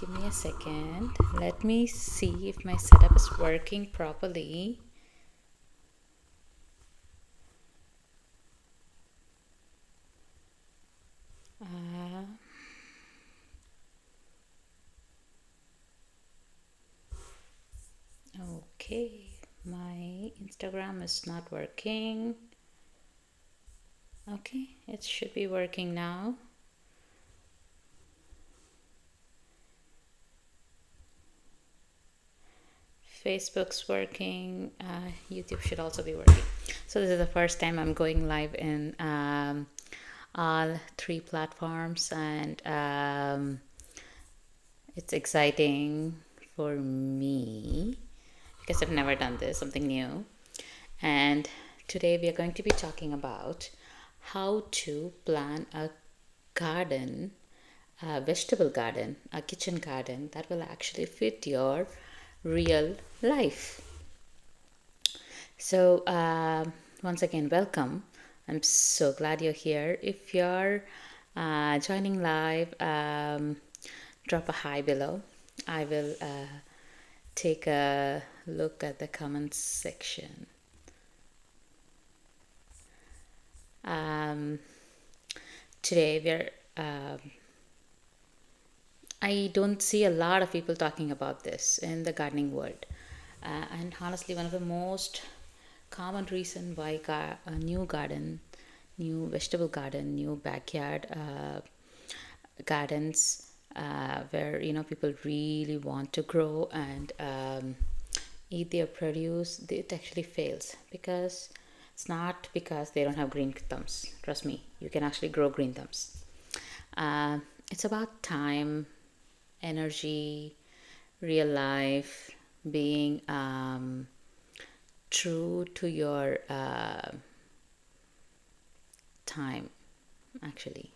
Give me a second. Let me see if my setup is working properly. Okay, my Instagram is not working. Okay, it should be working now. Facebook's working. YouTube should also be working. So this is the first time I'm going live in all three platforms, and it's exciting for me because I've never done this, something new. And today we are going to be talking about how to plan a garden, a vegetable garden, a kitchen garden that will actually fit your real life. So, once again, welcome. I'm so glad you're here. If you're joining live, drop a hi below. I will take a look at the comments section. Today we're I don't see a lot of people talking about this in the gardening world, and honestly, one of the most common reason why a new garden, new vegetable garden, new backyard gardens, where people really want to grow and eat their produce, it actually fails because it's not because they don't have green thumbs. Trust me, you can actually grow green thumbs. It's about time, energy, real life, being true to your time, actually.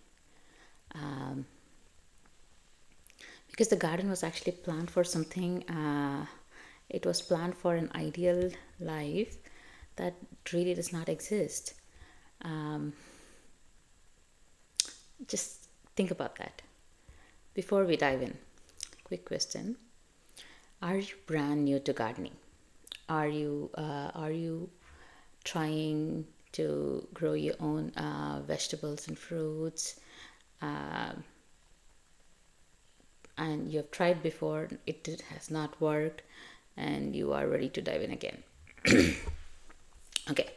Because the garden was actually planned for something, it was planned for an ideal life that really does not exist. Just think about that. Before we dive in, quick question. Are you brand new to gardening? Are you trying to grow your own vegetables and fruits, and you have tried before, it has not worked, and you are ready to dive in again? Okay.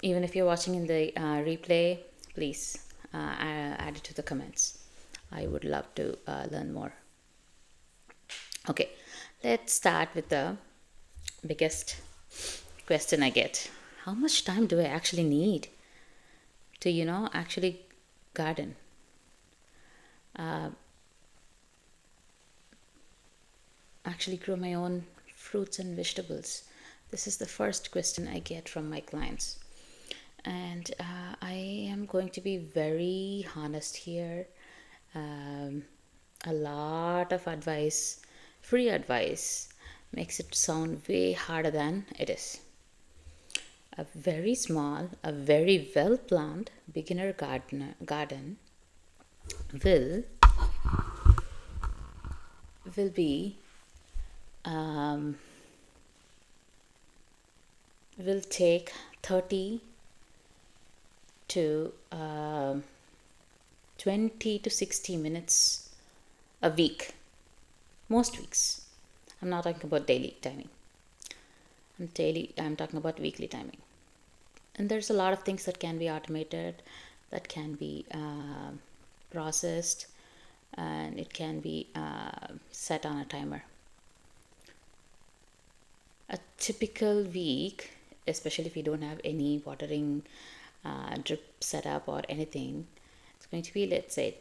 Even if you're watching in the replay, please add it to the comments. I would love to learn more. Okay, let's start with the biggest question I get. How much time do I actually need to, actually garden? Actually grow my own fruits and vegetables? This is the first question I get from my clients. And I am going to be very honest here. A lot of advice, free advice, makes it sound way harder than it is. A very small, a very well planned beginner garden will be will take 30 to 20 to 60 minutes a week, most weeks. I'm not talking about daily timing. I'm talking about weekly timing. And there's a lot of things that can be automated, that can be processed, and it can be set on a timer. A typical week, especially if you don't have any watering drip setup or anything, it's going to be, let's say,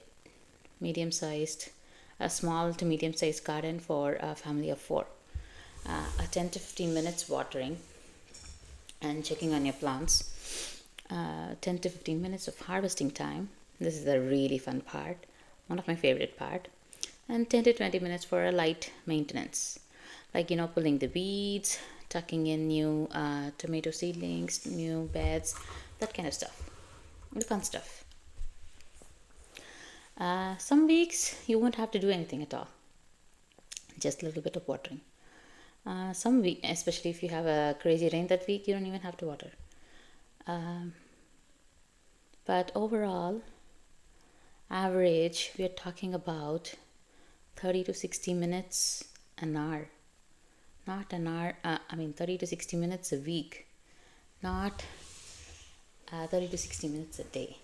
a small to medium sized garden for a family of 4. A 10 to 15 minutes watering and checking on your plants, 10 to 15 minutes of harvesting time. This is the really fun part, one of my favorite part. And 10 to 20 minutes for a light maintenance, like pulling the weeds, tucking in new tomato seedlings, new beds, that kind of stuff, the fun stuff. Some weeks you won't have to do anything at all, just a little bit of watering. Some week, especially if you have a crazy rain that week, you don't even have to water. Um, but overall, average, we are talking about 30 to 60 minutes an hour. Not an hour, 30 to 60 minutes a week, not 30 to 60 minutes a day.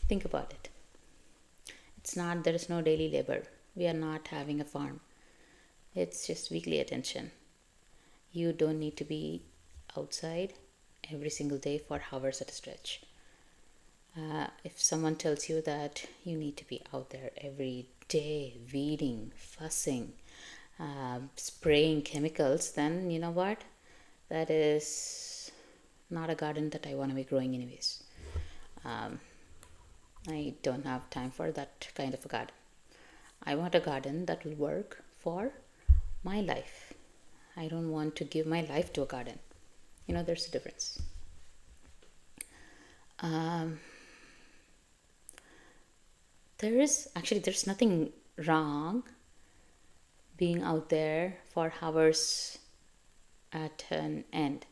Think about it. It's not, there is no daily labor. We are not having a farm. It's just weekly attention. You don't need to be outside every single day for hours at a stretch. If someone tells you that you need to be out there every day, weeding, fussing, spraying chemicals, then you know what? That is not a garden that I want to be growing, anyways. I don't have time for that kind of a garden. I want a garden that will work for my life. I don't want to give my life to a garden. There's a difference. There's nothing wrong being out there for hours at an end.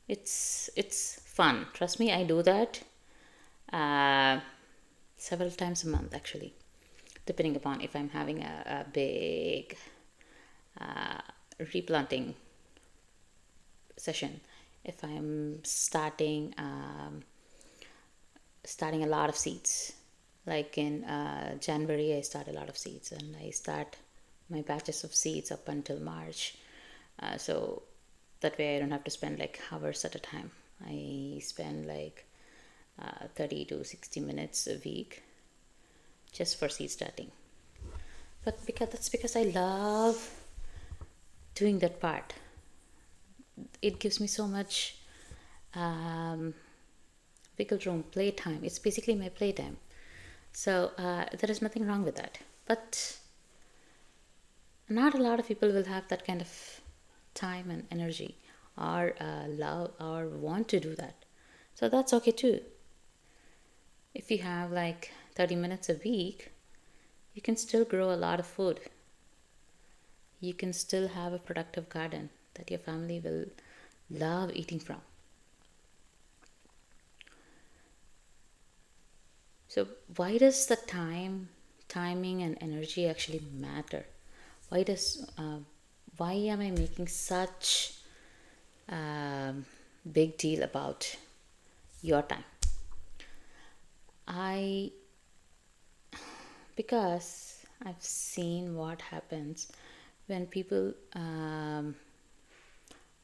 It's fun. Trust me, I do that several times a month, actually, depending upon if I'm having a big replanting session. If I'm starting a lot of seeds, like in January, I start a lot of seeds, and I start my batches of seeds up until March. So that way I don't have to spend like hours at a time. I spend like 30 to 60 minutes a week just for seed starting. But that's because I love doing that part. It gives me so much wiggle room, playtime. It's basically my playtime. So there is nothing wrong with that. But not a lot of people will have that kind of time and energy, or love, or want to do that. So that's okay too. If you have like 30 minutes a week, you can still grow a lot of food. You can still have a productive garden that your family will love eating from. So why does the timing and energy actually matter? Why am I making such big deal about your time? Because I've seen what happens when people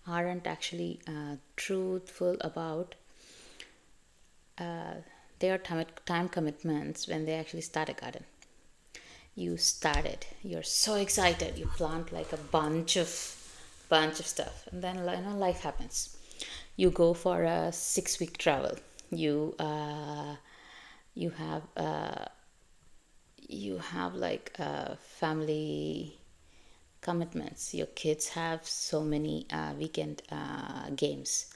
aren't actually truthful about their time commitments when they actually start a garden. You started, you're so excited, you plant like a bunch of stuff, and then life happens. You go for a 6-week travel. You have like family commitments. Your kids have so many weekend games,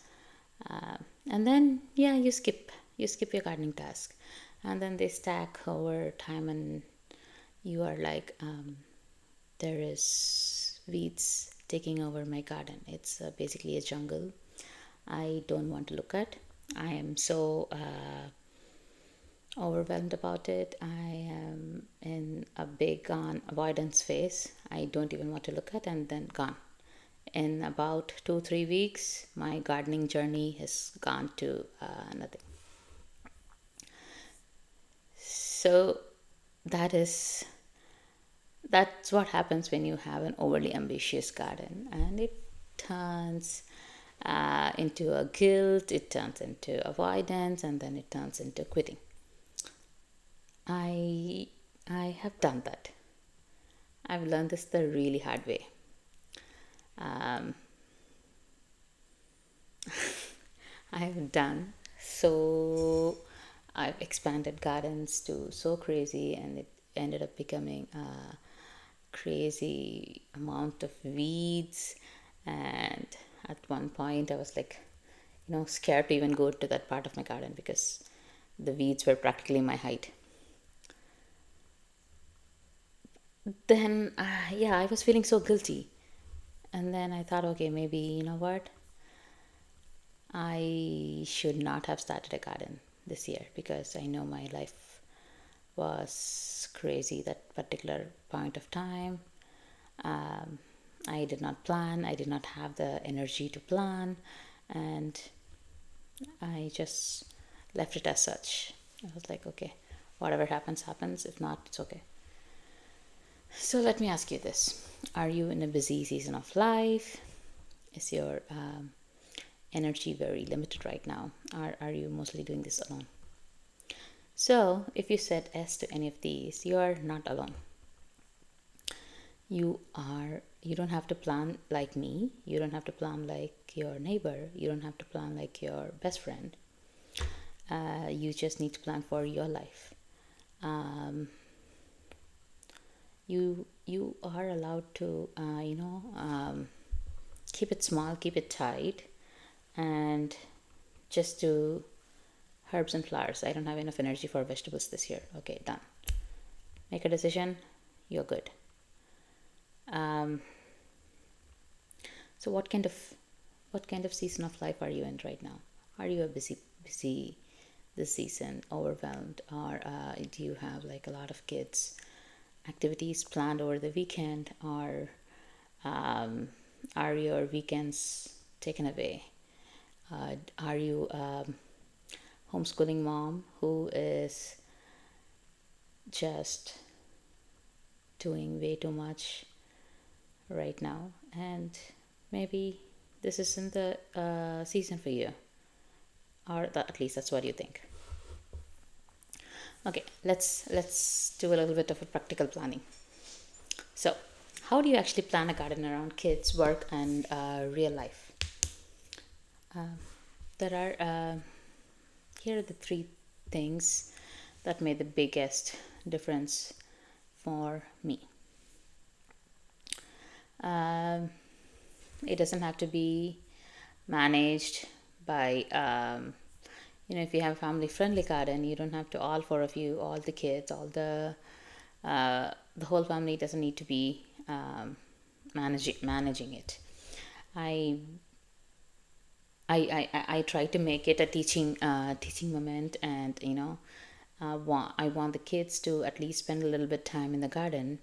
and then you skip your gardening task, and then they stack over time, and you are like, there is weeds taking over my garden. It's basically a jungle. I don't want to look at. I am so overwhelmed about it. I am in a big gone avoidance phase. I don't even want to look at, and then gone. In about 2-3 weeks, my gardening journey has gone to nothing. So that's what happens when you have an overly ambitious garden, and it turns into a guilt, it turns into avoidance, and then it turns into quitting. I have done that. I've learned this the really hard way. I've expanded gardens to so crazy, and it ended up becoming a crazy amount of weeds. And at one point I was like, scared to even go to that part of my garden, because The weeds were practically my height. Then, yeah, I was feeling so guilty. And then I thought, okay, maybe, you know what? I should not have started a garden this year because I know my life was crazy that particular point of time. Um, I did not plan, I did not have the energy to plan, and I just left it as such. I was like, okay, whatever happens, happens. If not, it's okay. So let me ask you this. Are you in a busy season of life? Is your energy very limited right now? Are you mostly doing this alone? So, if you said yes to any of these, you are not alone. You don't have to plan like me. You don't have to plan like your neighbor. You don't have to plan like your best friend. You just need to plan for your life. You are allowed to keep it small, keep it tight, and just do herbs and flowers. I don't have enough energy for vegetables this year. Okay, done. Make a decision. You're good. Um, so what kind of season of life are you in right now? Are you a busy this season, overwhelmed, or do you have like a lot of kids activities planned over the weekend, or are your weekends taken away? Are you homeschooling mom who is just doing way too much right now, and maybe this isn't the season for you, or at least that's what you think. Okay, let's do a little bit of a practical planning. So, how do you actually plan a garden around kids, work, and real life? There are here are the three things that made the biggest difference for me. Um, it doesn't have to be managed by if you have a family friendly garden, you don't have to, all four of you, all the kids, all the whole family doesn't need to be managing it. I try to make it a teaching moment, and I want the kids to at least spend a little bit time in the garden.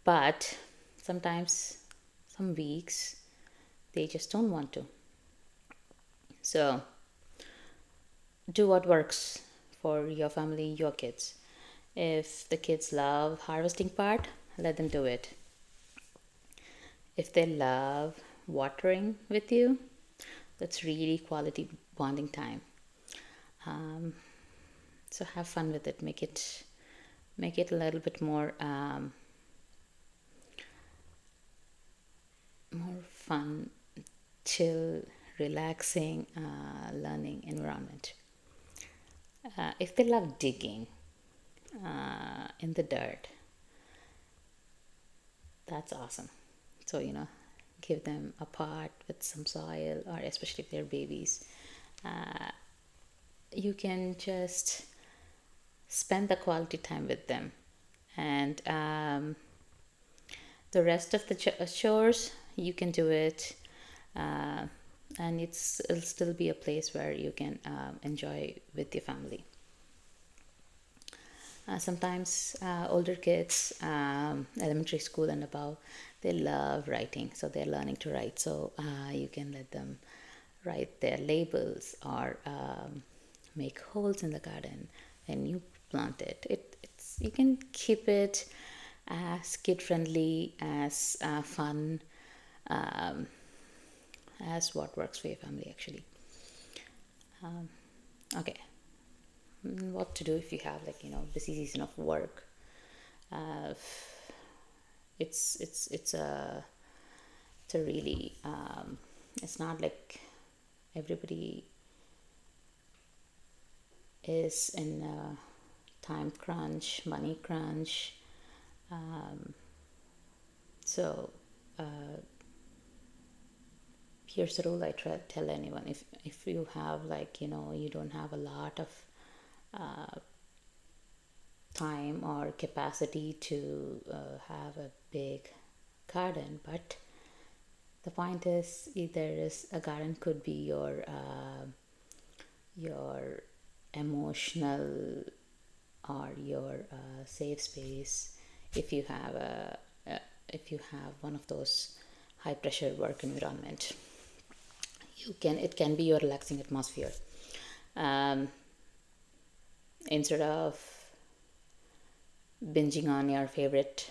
But sometimes, some weeks, they just don't want to. So do what works for your family, your kids. If the kids love harvesting part, let them do it. If they love watering with you, that's really quality bonding time. So have fun with it. Make it a little bit more more fun, chill, relaxing learning environment. If they love digging in the dirt, that's awesome. So give them a pot with some soil, or especially if they're babies, you can just spend the quality time with them, and the rest of the chores you can do it, and it'll still be a place where you can enjoy with your family. Sometimes older kids, elementary school and above, they love writing, so they're learning to write. So you can let them write their labels, or make holes in the garden and you plant it. It's you can keep it as kid friendly, as fun, as what works for your family actually. Okay, what to do if you have busy season of work. uh, it's a really it's not like everybody is in a time crunch, money crunch. So here's the rule I tell anyone: if you have you don't have a lot of time or capacity to have a big garden, but the point is either is a garden could be your emotional or your safe space. If you have if you have one of those high pressure work environment, it can be your relaxing atmosphere. um, Instead of binging on your favorite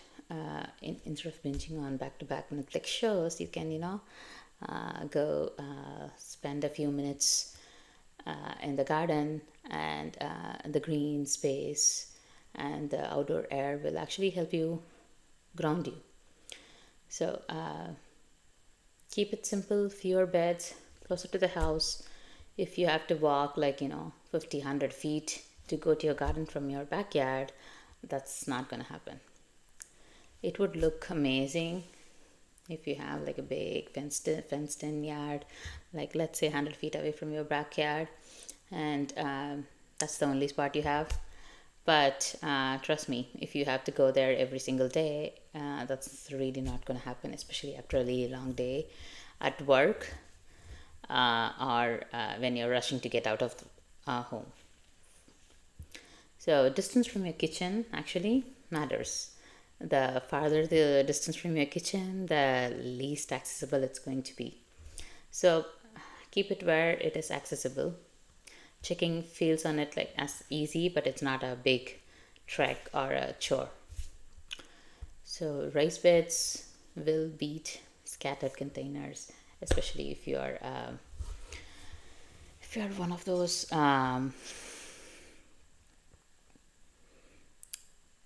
instead of binging on back-to-back Netflix shows, you can go spend a few minutes in the garden, and the green space and the outdoor air will actually help you ground you. So keep it simple, fewer beds, closer to the house. If you have to walk 50, 100 feet to go to your garden from your backyard, that's not going to happen. It would look amazing if you have like a big fenced in yard, like let's say 100 feet away from your backyard, and that's the only spot you have. But trust me, if you have to go there every single day, that's really not going to happen, especially after a really long day at work, or when you're rushing to get out of home. So distance from your kitchen actually matters. The farther the distance from your kitchen, the least accessible it's going to be. So keep it where it is accessible. Checking fields on it like as easy, but it's not a big trek or a chore. So raised beds will beat scattered containers, especially if you're one of those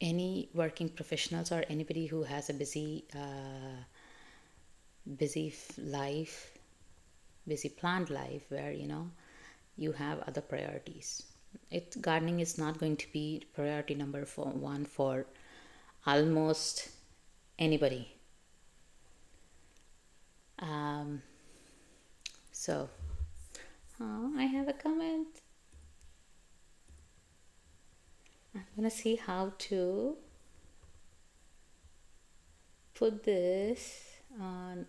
any working professionals or anybody who has a busy life, busy planned life, where you have other priorities. Gardening is not going to be priority number one for almost anybody. So I have a comment. I'm gonna see how to put this on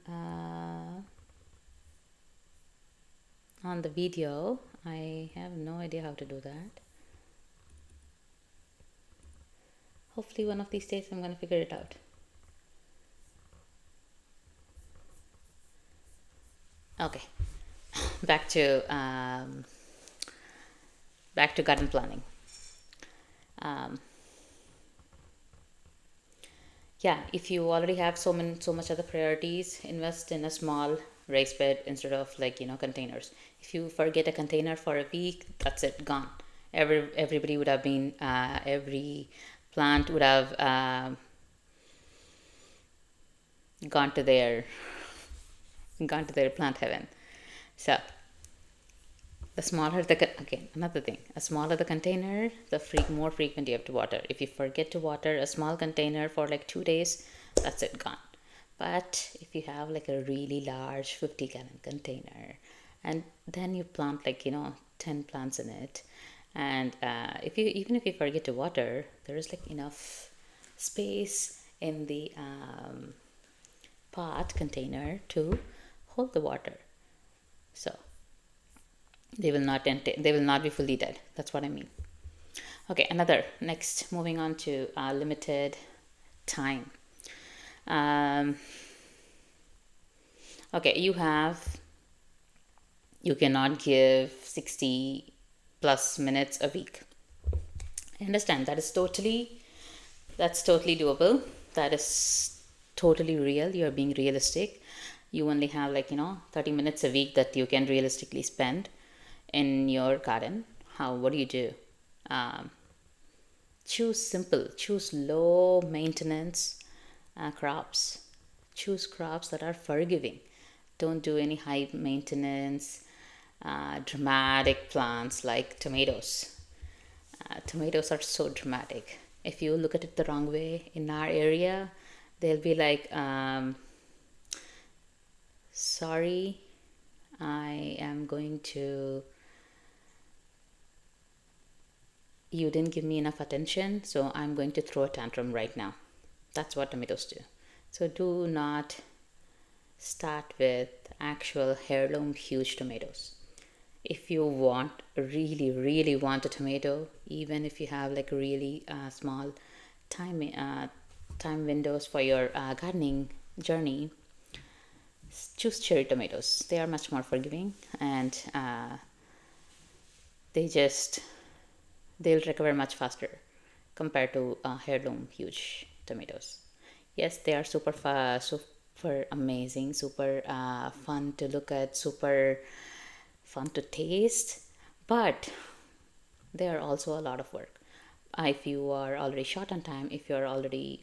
the video. I have no idea how to do that. Hopefully one of these days I'm gonna figure it out. Okay, back to garden planning. Yeah, if you already have so much other priorities, invest in a small raised bed instead of containers. If you forget a container for a week, that's it, gone. Everybody would have been every plant would have gone to their plant heaven. So the smaller again, another thing, a smaller the container, the more frequent you have to water. If you forget to water a small container for like 2 days, that's it, gone. But if you have like a really large 50-gallon container, and then you plant 10 plants in it, and even if you forget to water, there is like enough space in the pot container to hold the water. So they will not be fully dead. That's what I mean. Okay, next, moving on to limited time. Okay, you cannot give 60 plus minutes a week. I understand that's totally doable. That is totally real. You're being realistic. You only have 30 minutes a week that you can realistically spend in your garden. What do you do? Choose low maintenance crops. Choose crops that are forgiving. Don't do any high maintenance dramatic plants like tomatoes. Tomatoes are so dramatic. If you look at it the wrong way in our area, they'll be like, sorry, I am going to you didn't give me enough attention, so I'm going to throw a tantrum right now. That's what tomatoes do. So do not start with actual heirloom huge tomatoes. If you really want a tomato, even if you have like really small time windows for your gardening journey, choose cherry tomatoes. They are much more forgiving, and they just they'll recover much faster compared to heirloom huge tomatoes. Yes, they are super amazing, super fun to look at, super fun to taste, but they are also a lot of work. If you are already short on time, if you are already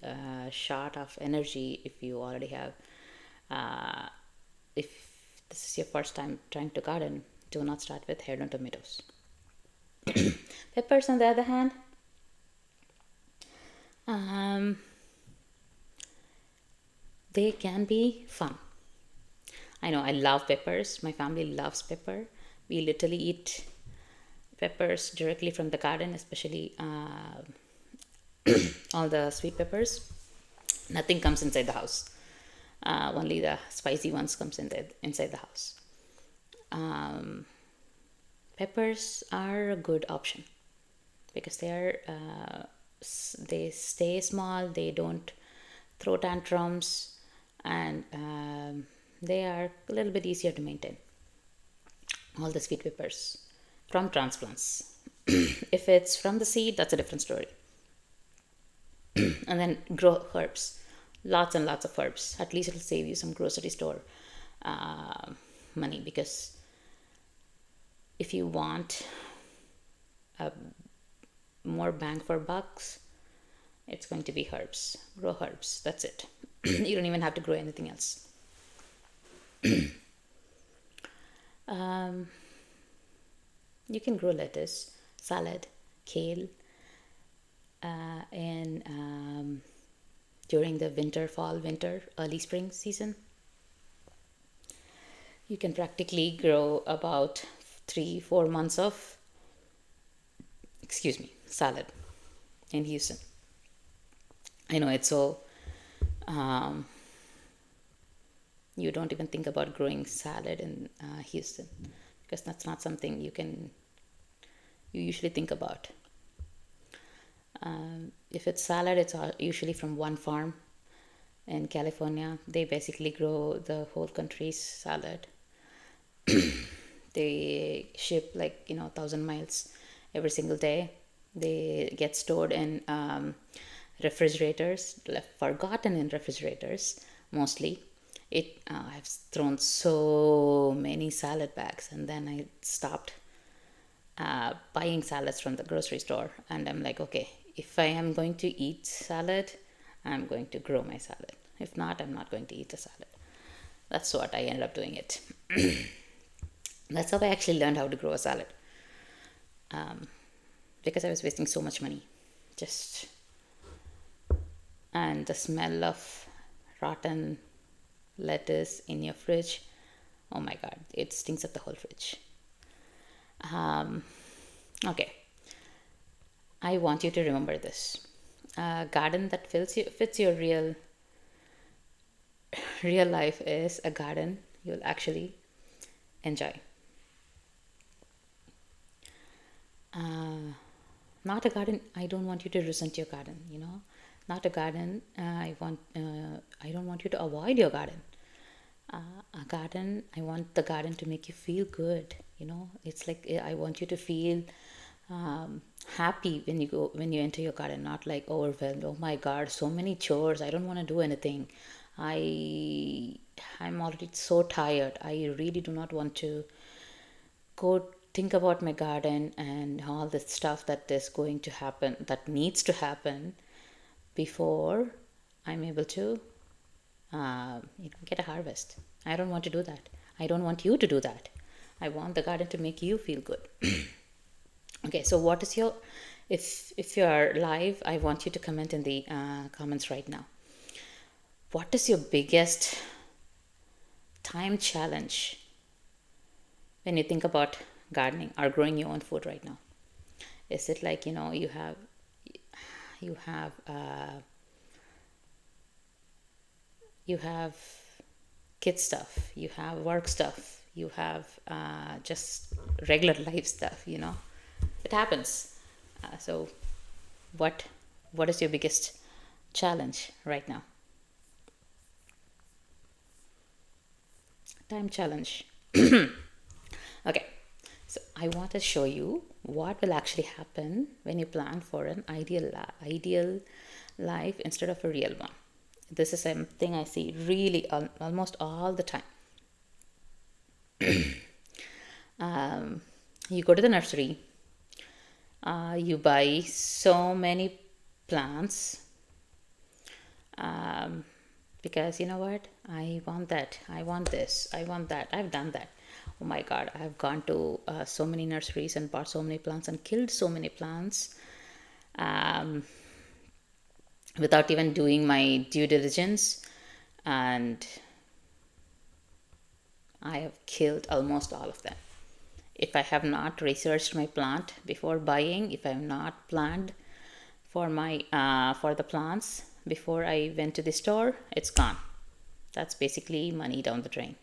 short of energy, if you already have, if this is your first time trying to garden, do not start with heirloom tomatoes. Peppers, on the other hand, they can be fun. I know I love peppers. My family loves pepper. We literally eat peppers directly from the garden, especially all the sweet peppers. Nothing comes inside the house. Only the spicy ones comes inside the house. Peppers are a good option because they stay small. They don't throw tantrums, and they are a little bit easier to maintain. All the sweet peppers from transplants. If it's from the seed, that's a different story. And then grow herbs, lots and lots of herbs. At least it'll save you some grocery store money, because if you want more bang for bucks, it's going to be herbs. Grow herbs. That's it. You don't even have to grow anything else. You can grow lettuce, salad, kale, and during the winter, early spring season. You can practically grow about 3-4 months of salad in Houston. I know it's so you don't even think about growing salad in Houston, because that's not something you usually think about. If it's salad, it's usually from one farm in California. They basically grow the whole country's salad. They ship 1,000 miles every single day. They get stored in refrigerators, forgotten in refrigerators mostly. I've thrown so many salad bags, and then I stopped buying salads from the grocery store, and I'm like, okay, if I am going to eat salad, I'm going to grow my salad. If not, I'm not going to eat the salad. That's what I ended up doing it. That's how I actually learned how to grow a salad, because I was wasting so much money. And the smell of rotten lettuce in your fridge, oh my god, it stinks up the whole fridge. Okay, I want you to remember this. A garden that fits your real life is a garden you'll actually enjoy. Not a garden. I don't want you to resent your garden. Not a garden. I don't want you to avoid your garden. A garden. I want the garden to make you feel good. It's like I want you to feel happy when you enter your garden, not like overwhelmed. Oh my god, so many chores. I don't want to do anything. I'm already so tired. I really do not want to go think about my garden and all the stuff that is going to happen, that needs to happen before I'm able to get a harvest. I don't want to do that. I don't want you to do that. I want the garden to make you feel good. Okay, so what is your, if you are live, I want you to comment in the comments right now. What is your biggest time challenge when you think about gardening or growing your own food right now? Is it like, you have you have kid stuff, you have work stuff, you have just regular life stuff, it happens. So what what is your biggest challenge right now? Time challenge. Okay, so I want to show you what will actually happen when you plan for an ideal life instead of a real one. This is something I see really almost all the time. You go to the nursery, you buy so many plants, because you know what, I want that, I want this, I want that, I've done that. Oh my god, I've gone to so many nurseries and bought so many plants and killed so many plants, um, without even doing my due diligence, and I have killed almost all of them. If I have not researched my plant before buying, if I have not planned for the plants before I went to the store, it's gone. That's basically money down the drain.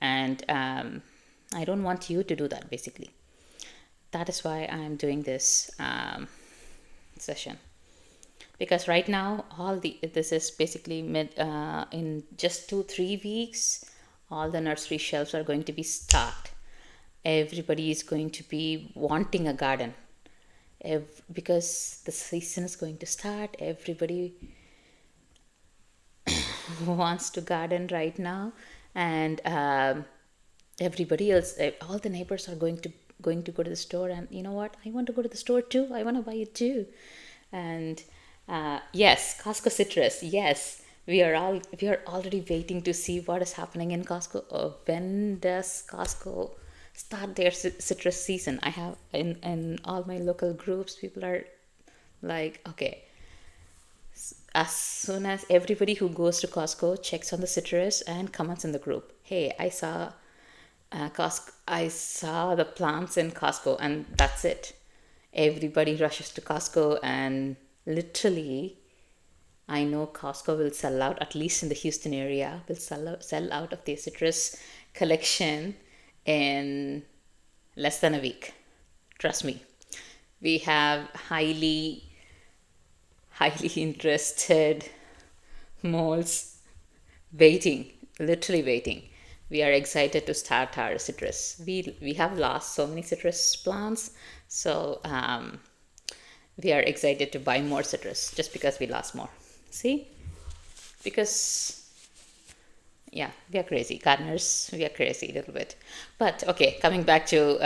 And I don't want you to do that, basically. That is why I'm doing this session. Because right now, this is basically in just 2-3 weeks, all the nursery shelves are going to be stocked. Everybody is going to be wanting a garden, because the season is going to start. Everybody wants to garden right now, and everybody else, all the neighbors are going to go to the store, and you know what, I want to go to the store too, I want to buy it too. And yes, Costco citrus, yes, we are already waiting to see what is happening in Costco. When does Costco start their citrus season? I have in all my local groups, people are like, okay, as soon as everybody who goes to Costco checks on the citrus and comments in the group, hey, I saw I saw the plants in Costco, and that's it. Everybody rushes to Costco, and literally, I know Costco will sell out, at least in the Houston area, will sell out of their citrus collection in less than a week. Trust me. We have highly interested moles waiting, literally waiting. We are excited to start our citrus. We have lost so many citrus plants, so we are excited to buy more citrus just because we lost more. See, because yeah, we are crazy gardeners. We are crazy a little bit, but okay. Coming back to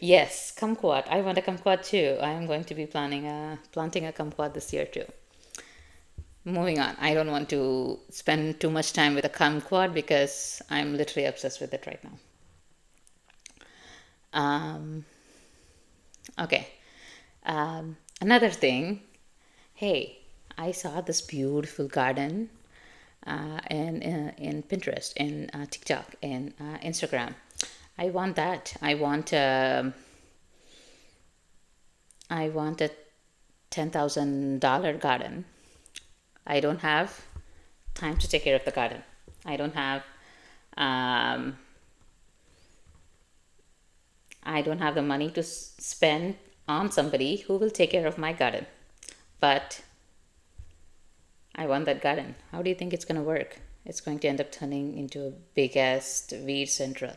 yes, kumquat. I want a kumquat too. I am going to be planting a kumquat this year too. Moving on. I don't want to spend too much time with a kumquat because I'm literally obsessed with it right now. Okay. Another thing. Hey, I saw this beautiful garden in Pinterest, in TikTok, in Instagram. I want that. I want a $10,000 garden. I don't have time to take care of the garden. I don't have the money to spend on somebody who will take care of my garden. But I want that garden. How do you think it's going to work? It's going to end up turning into a biggest weed central.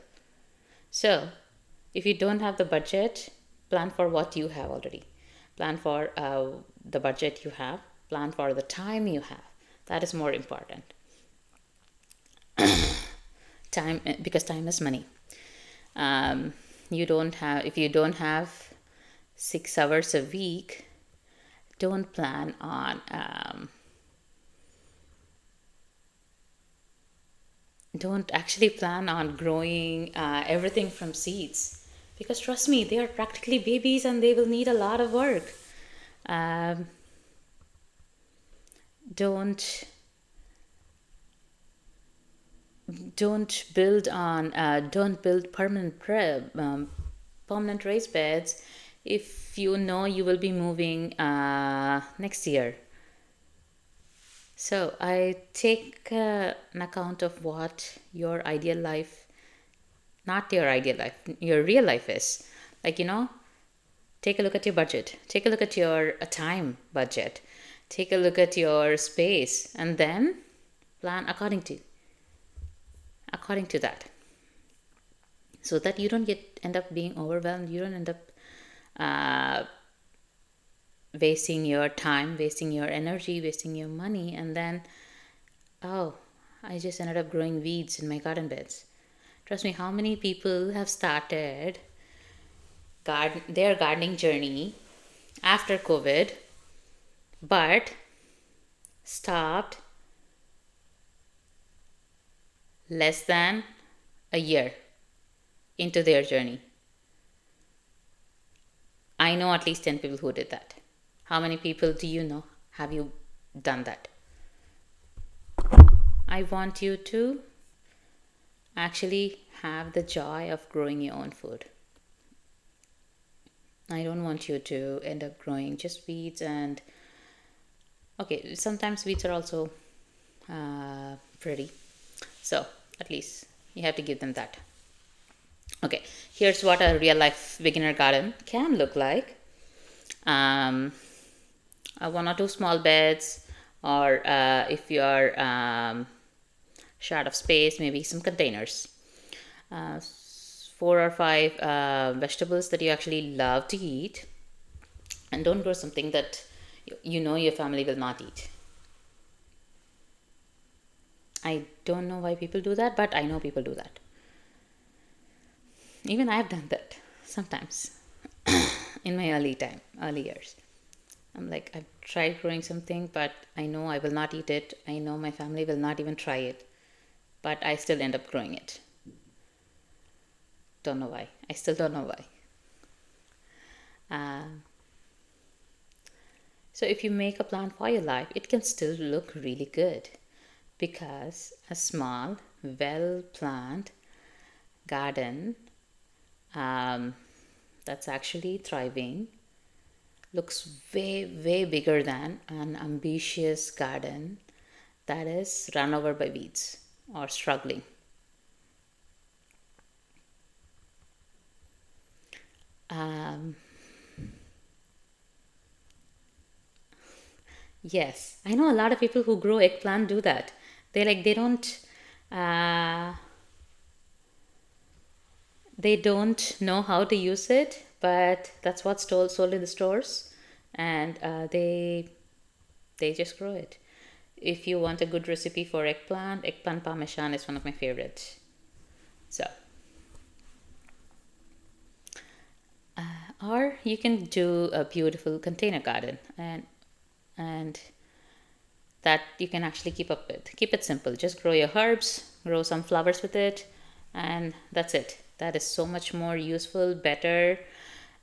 So, if you don't have the budget, plan for what you have already. Plan for the budget you have. Plan for the time you have. That is more important. Time, because time is money. If you don't have 6 hours a week, don't plan on don't actually plan on growing everything from seeds, because trust me, they are practically babies and they will need a lot of work. Don't don't build permanent raised beds if you know you will be moving next year. So I take an account of what your ideal life, not your ideal life, your real life is. Like, take a look at your budget, take a look at your time budget, take a look at your space, and then plan according to that, so that you don't end up being overwhelmed. You don't end up uh, wasting your time, wasting your energy, wasting your money, and then, oh, I just ended up growing weeds in my garden beds. Trust me, how many people have started their gardening journey after COVID, but stopped less than a year into their journey. I know at least 10 people who did that. How many people do you know have you done that? I want you to actually have the joy of growing your own food. I don't want you to end up growing just weeds. And okay, sometimes weeds are also pretty, so at least you have to give them that. Okay, here's what a real life beginner garden can look like. One or two small beds, or if you are short of space, maybe some containers. 4 or 5 vegetables that you actually love to eat, and don't grow something that you know your family will not eat. I don't know why people do that, but I know people do that. Even I've done that sometimes in my early years. I'm like, I've tried growing something, but I know I will not eat it. I know my family will not even try it, but I still end up growing it. Don't know why. I still don't know why. So if you make a plan for your life, it can still look really good, because a small, well-planned garden that's actually thriving looks way, way bigger than an ambitious garden that is run over by weeds or struggling. Yes, I know a lot of people who grow eggplant do that. Uh, they don't know how to use it, but that's what's sold in the stores, and they just grow it. If you want a good recipe for eggplant parmesan is one of my favorites. So, or you can do a beautiful container garden, and that you can actually keep up with. Keep it simple. Just grow your herbs, grow some flowers with it, and that's it. That is so much more useful, better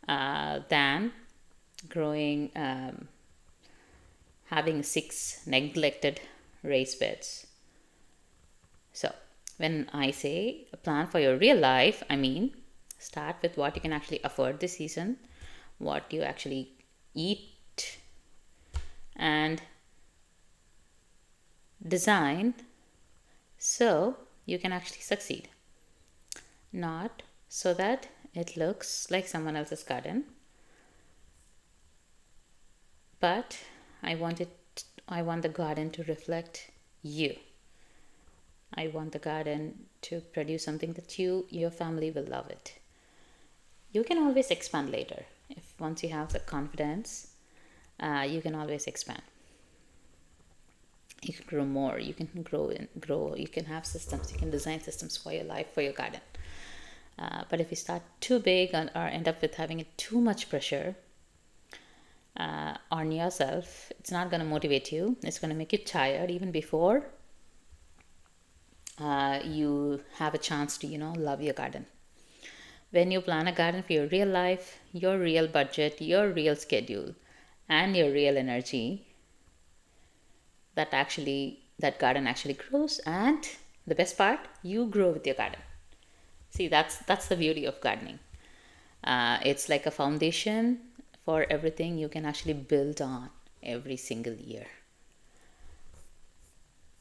than growing, having 6 neglected raised beds. So, when I say a plan for your real life, I mean start with what you can actually afford this season, what you actually eat, and design so you can actually succeed. Not so that it looks like someone else's garden, but I want the garden to reflect you. I want the garden to produce something that your family will love it. You can always expand later. If once you have the confidence, you can always expand. You can grow more. You can grow. You can have systems. You can design systems for your life, for your garden. But if you start too big or end up with having too much pressure on yourself, it's not going to motivate you. It's going to make you tired even before you have a chance to, love your garden. When you plan a garden for your real life, your real budget, your real schedule, and your real energy, that garden actually grows and The best part, you grow with your garden. See, that's the beauty of gardening. It's like a foundation for everything you can actually build on every single year.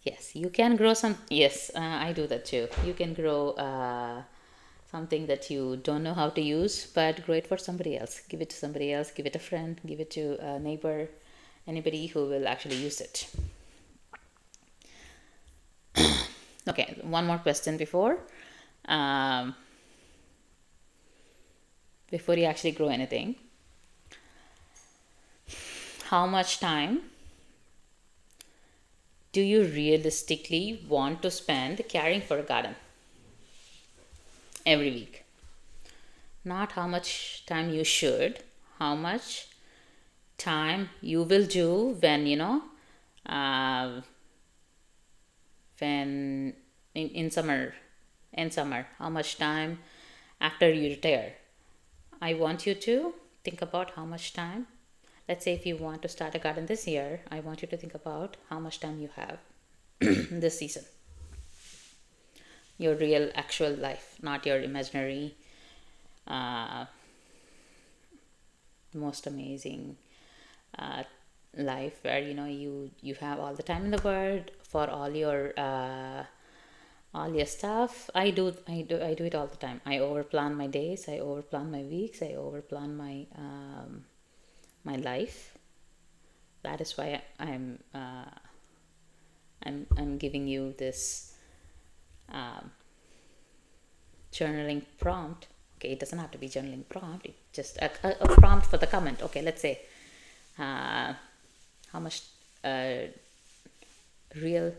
Yes, you can grow some. Yes, I do that too. You can grow something that you don't know how to use, but grow it for somebody else. Give it to somebody else, give it a friend, give it to a neighbor, anybody who will actually use it. Okay, one more question um, before you actually grow anything. How much time do you realistically want to spend caring for a garden every week? Not how much time you should, how much time you will do when, uh, when in summer, how much time after you retire. I want you to think about how much time. Let's say if you want to start a garden this year, I want you to think about how much time you have this season. Your real, actual life, not your imaginary, uh, most amazing life where you have all the time in the world for all your stuff. I do it all the time. I overplan my days, I overplan my weeks, I overplan my life. That is why I'm giving you this journaling prompt. Okay, it doesn't have to be journaling prompt, it's just a prompt for the comment. Okay, let's say how much real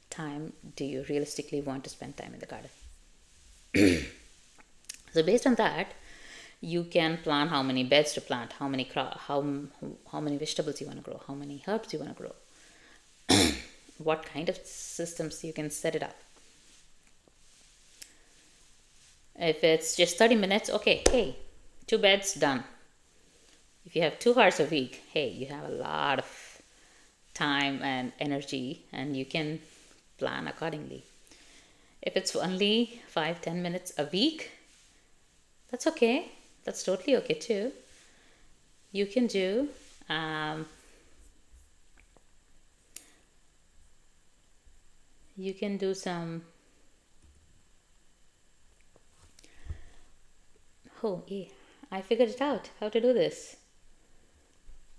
time do you realistically want to spend time in the garden? So based on that, you can plan how many beds to plant, how many vegetables you want to grow, how many herbs you want to grow, what kind of systems you can set it up. If it's just 30 minutes, okay, hey, 2 beds done. If you have 2 hours a week, hey, you have a lot of time and energy and you can plan accordingly. If it's only 5-10 minutes a week, that's okay. That's totally okay too. You can do some. Oh, yeah, I figured it out how to do this.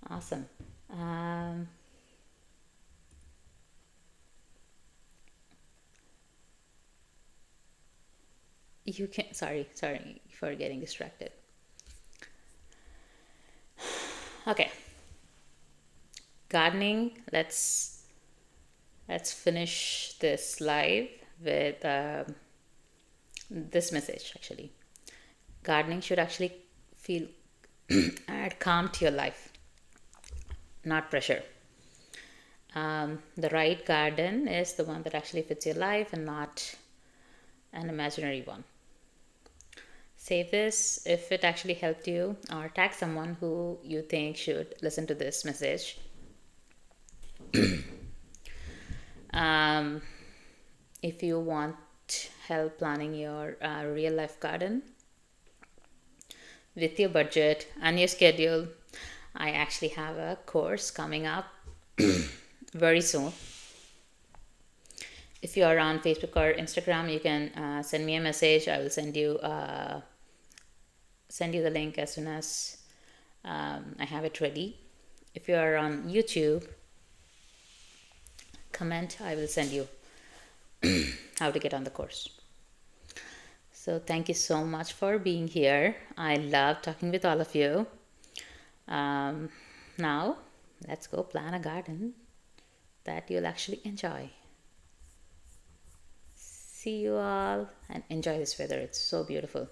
Awesome. You can, sorry for getting distracted. Okay, gardening. Let's finish this live with this message. Actually, gardening should actually feel add calm to your life, not pressure. The right garden is the one that actually fits your life and not an imaginary one. Save this if it actually helped you, or tag someone who you think should listen to this message. If you want help planning your real life garden with your budget and your schedule, I actually have a course coming up very soon. If you are on Facebook or Instagram, you can send me a message. I will send you the link as soon as I have it ready. If you are on YouTube, comment. I will send you how to get on the course. So thank you so much for being here. I love talking with all of you. Now let's go plan a garden that you'll actually enjoy. See you all and enjoy this weather. It's so beautiful.